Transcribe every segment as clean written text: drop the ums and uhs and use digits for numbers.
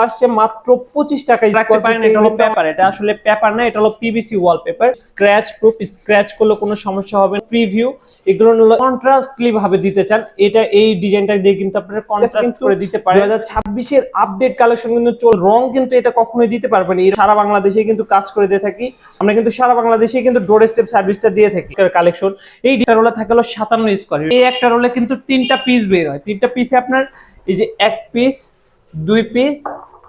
আসছে মাত্র 25 টাকা স্কয়ার ফিট। এটা হলো পেপার, এটা আসলে পেপার না, এটা হলো PVC wallpaper. Scratch proof, scratch করলে কোনো সমস্যা হবে না। প্রিভিউ এগুলো হলো কন্ট্রাস্টলি ভাবে দিতে চান, এটা এই ডিজাইনটা দিয়ে কিন্তু আপনারা কন্ট্রাস্ট করে দিতে পারেন। 2026 এর আপডেট কালেকশন কিন্তু রং কিন্তু এটা কখনোই দিতে পারবেন। সারা বাংলাদেশে কিন্তু কাজ করে দিয়ে থাকি আমরা, কিন্তু সারা বাংলাদেশে কিন্তু ডোর স্টেপ সার্ভিসটা দিয়ে থাকি। কালেকশন এই রোলে থাকে হলো 57 স্কয়ার। এই একটা রোলে কিন্তু 3টা পিস বের হয়। 3টা পিসে আপনার এই যে 1 পিস, 2 পিস,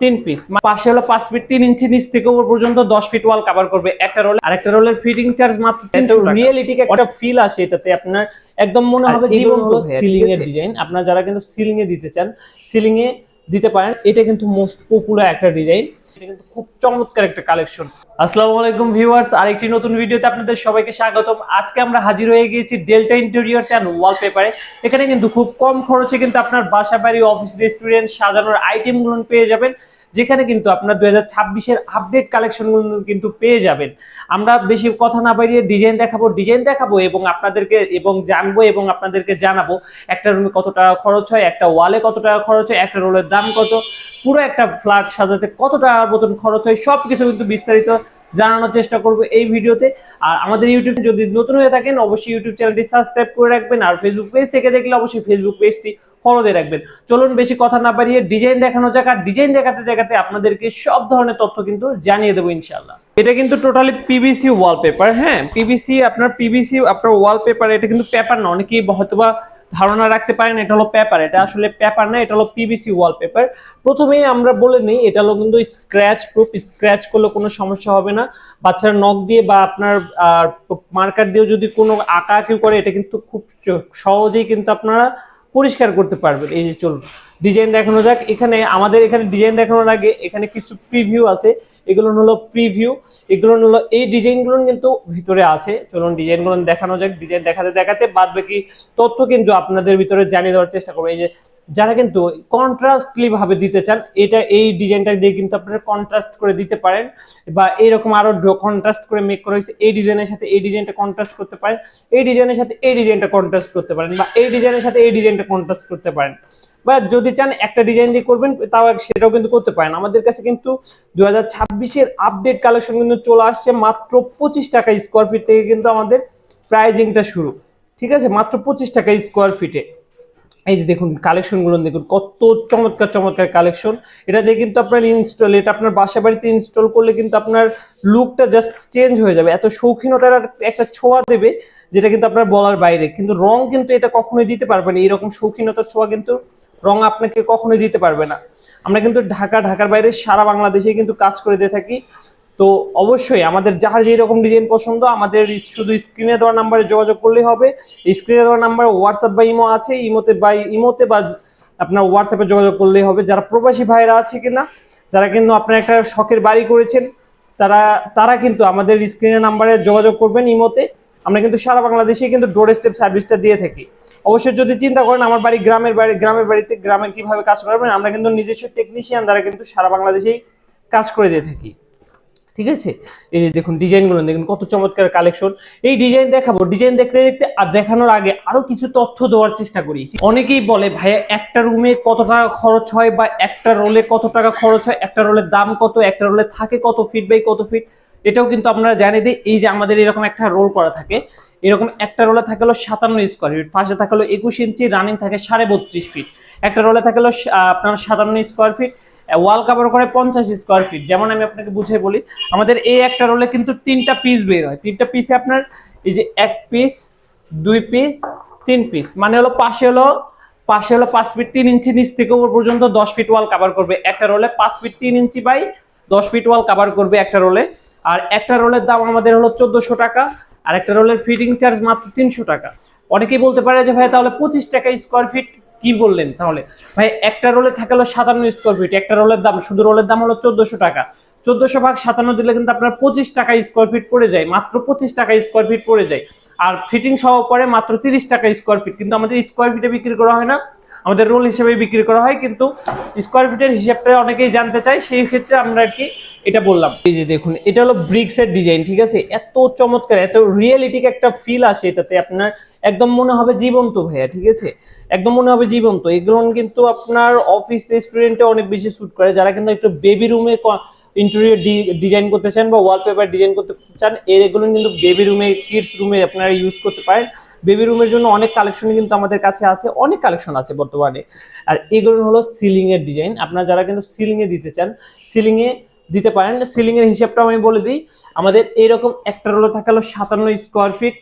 3 পিস, পাশে হলো 5 ফিট 3 ইঞ্চি নিচ থেকে উপর পর্যন্ত 10 ফিট ওয়াল কভার করবে একটা রোল। আর একটা রোলের ফিটিং চার্জ মাত্র 300 টাকা। রিয়েলিটিক একটা ফিল আসে এটাতে, আপনার একদম মনে হবে জীবন্ত সিলিং এর ডিজাইন। আপনারা যারা কিন্তু সিলিং এ দিতে চান, সিলিং এ দিতে পারেন। এটা কিন্তু মোস্ট পপুলার একটা ডিজাইন, এটা কিন্তু খুব চমৎকার একটা কালেকশন। আসসালামু আলাইকুম ভিউয়ার্স, আরেকটি নতুন ভিডিওতে আপনাদের সবাইকে স্বাগতম। আজকে আমরা হাজির হয়ে গিয়েছি ডেল্টা ইন্টেরিয়র্স এন্ড ওয়ালপেপারে। এখানে কিন্তু খুব কম খরচে কিন্তু আপনার বাসা বাড়ি, অফিস, রেস্টুরেন্ট সাজানোর আইটেমগুলো পেয়ে যাবেন, যেখানে কিন্তু আপনার 2026 এর আপডেট কালেকশনগুলো কিন্তু পেয়ে যাবেন। আমরা বেশি কথা না বাড়িয়ে ডিজাইন দেখাবো এবং আপনাদেরকে জানবো এবং আপনাদেরকে জানাবো একটা রুমে কত টাকা খরচ হয়, একটা ওয়ালে কত টাকা খরচ হয়, একটা রোলের দাম কত, পুরো একটা ফ্ল্যাট সাজাতে কত টাকার মতন খরচ হয়, সবকিছু কিন্তু বিস্তারিত জানানোর চেষ্টা করবো এই ভিডিওতে। আর আমাদের ইউটিউব যদি নতুন হয়ে থাকেন অবশ্যই ইউটিউব চ্যানেলটি সাবস্ক্রাইব করে রাখবেন, আর ফেসবুক পেজ থেকে দেখলে অবশ্যই ফেসবুক পেজটি ফলো দিয়ে রাখবেন। চলুন বেশি কথা না বাড়িয়ে ডিজাইন দেখানো যাক, আর ডিজাইন দেখাতে আপনাদেরকে সব ধরনের তথ্য কিন্তু জানিয়ে দেবো ইনশাআল্লাহ। এটা কিন্তু টোটালি পিভিসি ওয়ালপেপার। হ্যাঁ, পিভিসি আপনার ওয়ালপেপার, এটা কিন্তু পেপার না। অনেকেই হয়তোবা ধারণা রাখতে পারেন এটা হলো পেপার, এটা আসলে পেপার না, এটা হলো পিভিসি ওয়ালপেপার। প্রথমেই আমরা বলে নিই এটা হলো কিন্তু স্ক্র্যাচ প্রুফ, স্ক্র্যাচ করলে কোনো সমস্যা হবে না। বাচ্চার নখ দিয়ে বা আপনার মার্কার দিয়েও যদি কোনো আঁকাআঁকি করে, এটা কিন্তু খুব সহজেই কিন্তু আপনারা পরিষ্কার করতে পারবেন। এই যে চলুন ডিজাইন দেখানো যাক। আমাদের এখানে ডিজাইন দেখানোর আগে এখানে কিছু প্রিভিউ আছে, এগুলো হলো প্রিভিউ, এগুলো হলো এই ডিজাইনগুলো কিন্তু ভিতরে আছে। চলুন ডিজাইনগুলো দেখানো যাক। ডিজাইন দেখাতে বাদ বাকি তথ্য কিন্তু আপনাদের ভিতরে জানিয়ে দেওয়ার চেষ্টা করবো। এই যে যারা কিন্তু কন্ট্রাস্টলি ভাবে দিতে চান, এই ডিজাইনটা দিয়ে কিন্তু আপনারা কন্ট্রাস্ট করে দিতে পারেন, বা এইরকম আরো কন্ট্রাস্ট করে মেক করা হয়েছে। এই ডিজাইনের সাথে এই ডিজাইনটা কন্ট্রাস্ট করতে পারেন, এই ডিজাইনের সাথে এই ডিজাইনটা কন্ট্রাস্ট করতে পারেন, বা এই ডিজাইনের সাথে এই ডিজাইনটা কন্ট্রাস্ট করতে পারেন, বা যদি চান একটা ডিজাইন দিয়ে করবেন তাও সেটাও কিন্তু করতে পারেন। আমাদের কাছে কিন্তু 2026 এর আপডেট কালেকশন কিন্তু চলে আসছে মাত্র 25 টাকা স্কয়ার ফিট থেকে কিন্তু আমাদের প্রাইজিংটা শুরু। ঠিক আছে, মাত্র 25 টাকা স্কয়ার ফিটে। এই যে দেখুন কালেকশনগুলো দেখুন, কত চমৎকার কালেকশন। এটা দিয়ে কিন্তু আপনার এটা আপনার বাসা বাড়িতে ইনস্টল করলে কিন্তু আপনার লুকটা জাস্ট চেঞ্জ হয়ে যাবে। এত শৌখিনতার একটা ছোঁয়া দেবে যেটা কিন্তু আপনার বলার বাইরে। কিন্তু রং কিন্তু এটা কখনোই দিতে পারবে না, এইরকম শৌখিনতার ছোঁয়া কিন্তু রং আপনাকে কখনোই দিতে পারবে না। আমরা কিন্তু ঢাকার বাইরে সারা বাংলাদেশে কিন্তু কাজ করে দিয়ে থাকি। তো অবশ্যই আমাদের যার যেই রকম ডিজাইন পছন্দ, আমাদের শুধু স্ক্রিনে দেওয়া নাম্বারে যোগাযোগ করলেই হবে। স্ক্রিনে দেওয়া নাম্বারে হোয়াটসঅ্যাপ বা ইমো আছে, ইমোতে বা আপনার হোয়াটসঅ্যাপে যোগাযোগ করলেই হবে। যারা প্রবাসী ভাইরা আছে কিনা, যারা কিন্তু আপনার একটা শখের বাড়ি করেছেন, তারা কিন্তু আমাদের স্ক্রিনে নাম্বারে যোগাযোগ করবেন ইমোতে। আমরা কিন্তু সারা বাংলাদেশে কিন্তু ডোর স্টেপ সার্ভিসটা দিয়ে থাকি। অবশ্যই যদি চিন্তা করেন আমার বাড়ি গ্রামের বাড়িতে গ্রামে কিভাবে কাজ করবেন, আমরা কিন্তু নিজস্ব টেকনিশিয়ান দ্বারা কিন্তু সারা বাংলাদেশেই কাজ করে দিয়ে থাকি। ঠিক আছে, এই যে দেখুন ডিজাইনগুলো দেখুন, কত চমৎকার কালেকশন। এই ডিজাইন দেখতে আর দেখানোর আগে আরো কিছু তথ্য দেওয়ার চেষ্টা করি। অনেকেই বলে ভাইয়া একটা রুমে কত টাকা খরচ হয়, বা একটা রোলে কত টাকা খরচ হয়, একটা রোলের দাম কত, একটা রোলে থাকে কত ফিট বাই কত ফিট। এটাও কিন্তু আমরা জানিয়ে দিই। এই যে আমাদের এরকম একটা রোল করা থাকে, এরকম একটা রোলে থাকে হলো 57 স্কয়ার ফিট, পাশে থাকে হলো 21 ইঞ্চি, রানিং থাকে 32.5 ফিট। একটা রোলে থাকে হলো আপনার 57 স্কয়ার ফিট, ওয়াল কভার করে 50 স্কয়ার ফিট। যেমন আমি আপনাকে বুঝিয়ে বলি, আমাদের এই একটা রোলে কিন্তু 3টা পিস বের হয়। 3টা পিসে আপনার এই যে 1 পিস, 2 পিস, 3 পিস, মানে হলো পাশে হলো 5 ফিট 3 ইঞ্চি নিচ থেকে উপর পর্যন্ত 10 ফিট ওয়াল কভার করবে একটা রোলে। 5 feet 3 inch by 10 feet wall cover করবে একটা রোলে। আর একটা রোলের দাম আমাদের হলো 1400 টাকা, আর একটা রোলের ফিটিং চার্জ মাত্র 300 টাকা। অনেকেই বলতে পারে যে ভাই তাহলে 25 টাকা স্কয়ার ফিট কি বললেন? তাহলে ভাই একটা রোলে থাকে হলো 57 স্কয়ার ফিট, একটা রোলের দাম, শুধু রোলের দাম হলো 1400 টাকা। 1400 ভাগ 57 দিলে কিন্তু আপনার 25 টাকা স্কয়ার ফিট পড়ে যায়, মাত্র 25 টাকা স্কয়ার ফিট পড়ে যায়। আর ফিটিং সহ পরে মাত্র 30 টাকা স্কয়ার ফিট। কিন্তু আমাদের স্কয়ার ফিটে বিক্রি করা হয় না, আমাদের রোল হিসেবে বিক্রি করা হয়। কিন্তু স্কয়ার ফিটের হিসাবটা অনেকেই জানতে চায়, সেই ক্ষেত্রে আমরা আর কি এটা বললাম। এই যে দেখুন, এটা হলো ব্রিক্স এর ডিজাইন, ঠিক আছে, এত চমৎকার, এত রিয়েলিটিক একটা ফিল আসে এটাতে, আপনার একদম মনে হবে জীবন্ত ভাইয়া, ঠিক আছে, একদম মনে হবে জীবন্ত। এগুলো কিন্তু আপনার অফিস রেস্টুরেন্টে অনেক বেশি স্যুট করে, যারা কিন্তু একটু বেবি রুমে ইন্টেরিয়র ডিজাইন করতে চান বা ওয়ালপেপার ডিজাইন করতে চান, এগুলো কিন্তু বেবি রুমে, কিডস রুমে আপনারা ইউজ করতে পারেন। বেবি রুমের জন্য অনেক কালেকশন কিন্তু আমাদের কাছে আছে, অনেক কালেকশন আছে বর্তমানে। আর এগুলো হলো সিলিং এর ডিজাইন, আপনারা যারা কিন্তু সিলিং এ দিতে চান সিলিং এ দিতে পারেন। সিলিং এর হিসাবটা আমি বলে দিই, আমাদের এইরকম একটা রোলে থাকে হলো 57 স্কোয়ার ফিট,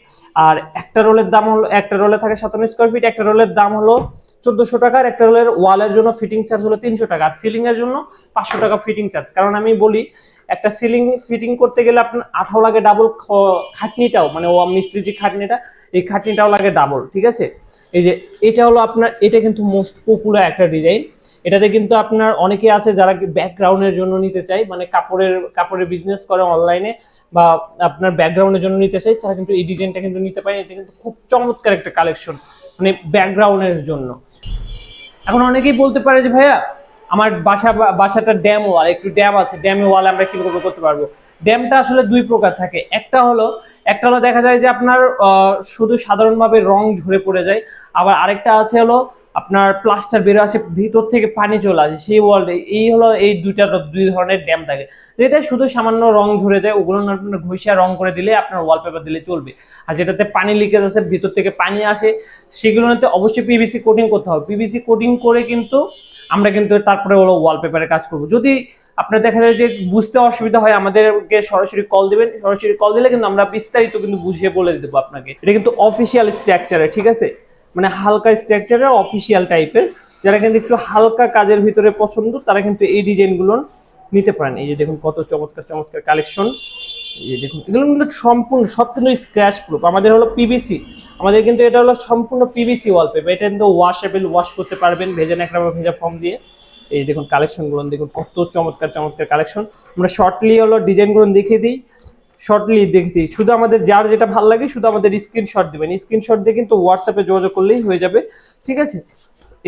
আর একটা রোলের দাম হলো, একটা রোলে থাকে 57 স্কোয়ার ফিট, একটা রোলের দাম হলো 1400 টাকা, আর একটা রোলের ওয়ালের জন্য ফিটিং চার্জ হলো 300 টাকা, আর সিলিং এর জন্য 500 টাকা ফিটিং চার্জ। কারণ আমি বলি, একটা সিলিং ফিটিং করতে গেলে আপনার 18 লাগে ডাবল, খাটনিটাও মানে ও মিস্ত্রি যে খাটনিটা, এই খাটনিটাও লাগে ডাবল, ঠিক আছে। এই যে এটা হলো আপনার, এটা কিন্তু মোস্ট পপুলার একটা ডিজাইন। এটাতে কিন্তু আপনার অনেকে আছে যারা ব্যাকগ্রাউন্ডের জন্য নিতে চায়, মানে কাপড়ের বিজনেস করে অনলাইনে, বা আপনার ব্যাকগ্রাউন্ডের জন্য নিতে চাই, তারা কিন্তু এই ডিজাইনটা কিন্তু নিতে পারে। এটা কিন্তু খুব চমৎকার একটা কালেকশন, মানে ব্যাকগ্রাউন্ডের জন্য। এখন অনেকেই বলতে পারে যে ভাইয়া আমার বাসাটা ড্যাম ওয়াল, একটু ড্যাম আছে, ড্যামে ওয়াল আমরা কিভাবে করতে পারবো? ড্যামটা আসলে দুই প্রকার থাকে। একটা হলো দেখা যায় যে আপনার শুধু সাধারণভাবে রং ঝরে পড়ে যায়, আবার আরেকটা আছে হলো আপনার প্লাস্টার বের আসে, ভিতর থেকে পানি চলে আসে সেই ওয়ালটা। এই হলো এই দুই ধরনের ড্যাম থাকে। যেটা শুধু সামান্য রং ঝরে যায়, ওগুলো আপনার ঘষিয়া রং করে দিলে আপনার ওয়ালপেপার দিলে চলবে। আর যেটাতে পানি লিকেজ আছে, ভিতর থেকে পানি আসে, সেগুলোতে অবশ্যই পিভিসি কোটিং করতে হবে। পিভিসি কোটিং করে কিন্তু আমরা কিন্তু তারপরে হলো ওয়ালপেপারে কাজ করব। যদি আপনার দেখা যায় যে বুঝতে অসুবিধা হয়, আমাদেরকে সরাসরি কল দিবেন, সরাসরি কল দিলে কিন্তু আমরা বিস্তারিত কিন্তু বুঝিয়ে বলে দেবো আপনাকে। এটা কিন্তু অফিসিয়াল স্ট্রাকচারে, ঠিক আছে, মানে হালকা স্ট্রাকচারে অফিসিয়াল টাইপের। যারা কিন্তু একটু হালকা কাজের ভিতরে পছন্দ, তারা কিন্তু এই ডিজাইনগুলো নিতে পারেন। এই যে দেখুন কত চমৎকার চমৎকার কালেকশন। এই যে দেখুন, এগুলো কিন্তু সম্পূর্ণ সব কিন্তু স্ক্র্যাচ প্রুফ। আমাদের হলো পিভিসি, আমাদের কিন্তু এটা হলো সম্পূর্ণ পিভিসি ওয়ালপেপার। এটা কিন্তু ওয়াশেবল, ওয়াশ করতে পারবেন ভেজা ন্যাকড়া বা ভেজা ফর্ম দিয়ে। এই দেখুন কালেকশনগুলো দেখুন, কত চমৎকার চমৎকার কালেকশন। আমরা শর্টলি হলো ডিজাইনগুলো দেখিয়ে দিই, শুধু আমাদের যার যেটা ভালো লাগে শুধু আমাদের স্ক্রিনশট দিবেন, স্ক্রিনশট দিয়ে কিন্তু হোয়াটসঅ্যাপে যোগাযোগ করলেই হয়ে যাবে, ঠিক আছে।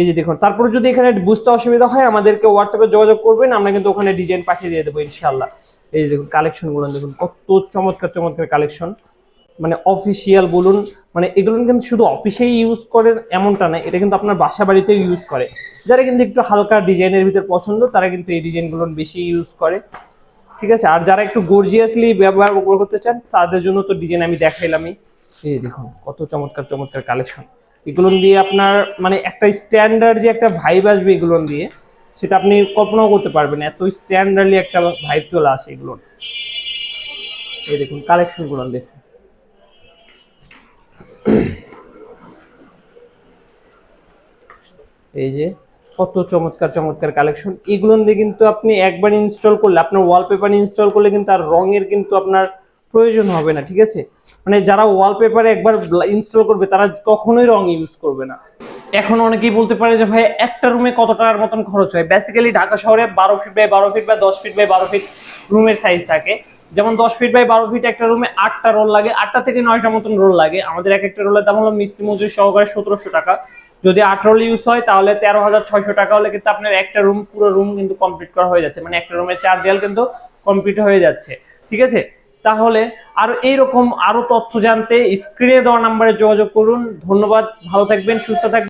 এই যে দেখুন, তারপরে যদি এখানে বুঝতে অসুবিধা হয় আমাদেরকে হোয়াটসঅ্যাপে যোগাযোগ করবেন, আমরা কিন্তু ওখানে ডিজাইন পাঠিয়ে দিয়ে দেবো ইনশাআল্লাহ। এই যে দেখুন কালেকশনগুলো দেখুন, কত চমৎকার চমৎকার কালেকশন, মানে অফিসিয়াল বলুন, মানে এগুলো কিন্তু শুধু অফিসেই ইউজ করেন এমনটা না, এটা কিন্তু আপনার বাসা বাড়িতেও ইউজ করে। যারা কিন্তু একটু হালকা ডিজাইনের ভিতর পছন্দ, তারা কিন্তু এই ডিজাইনগুলো বেশি ইউজ করে, ঠিক আছে। আর যারা একটু গর্জিয়াসলি ব্যবহার করতে চান, তাদের জন্য তো ডিজাইন আমি দেখাইলামই। এই দেখুন কত চমৎকার চমৎকার কালেকশন। এগুলো দিয়ে আপনার মানে একটা স্ট্যান্ডার্ড যে একটা ভাইব আসবে এগুলো দিয়ে, সেটা আপনি কল্পনাও করতে পারবেন, এত স্ট্যান্ডার্ডলি একটা ভাইব চলে আসে এগুলো। এই দেখুন কালেকশনগুলো দেখুন। এই যে কত চমৎকার চমৎকার কালেকশন। এগুলো দিয়ে কিন্তু আপনি একবার ইনস্টল করলে, আপনার ওয়ালপেপার ইনস্টল করলে কিন্তু আর রঙের কিন্তু আপনার প্রয়োজন হবে না, ঠিক আছে। মানে যারা ওয়ালপেপারে একবার ইনস্টল করবে, তারা কখনোই রং ইউজ করবে না। এখন অনেকেই বলতে পারে যে ভাই একটা রুমে কত টাকার মতন খরচ হয়? বেসিক্যালি ঢাকা শহরে 12 ফিট বাই 12 ফিট বা 10 ফিট বাই 12 ফিট রুমের সাইজ থাকে। যেমন 10 ফিট বাই 12 ফিট একটা রুমে 8টা রোল লাগে, 8টা থেকে 9টা মতন রোল লাগে। আমাদের এক একটা রোলের দাম হলো মিস্ত্রি মজুরি সহকারে 1700 টাকা। যদি 8 রোল ইউজ হয় তাহলে 13,600 টাকা হলে কিন্তু আপনার একটা রুম, পুরো রুম কিন্তু কমপ্লিট করা হয়ে যাচ্ছে, মানে একটা রুমের 4 দেয়াল কিন্তু কমপ্লিট হয়ে যাচ্ছে, ঠিক আছে। তাহলে আর এইরকম আরো তথ্য জানতে স্ক্রিনে দেওয়া নাম্বারে যোগাযোগ করুন। ধন্যবাদ, ভালো থাকবেন, সুস্থ থাকবেন।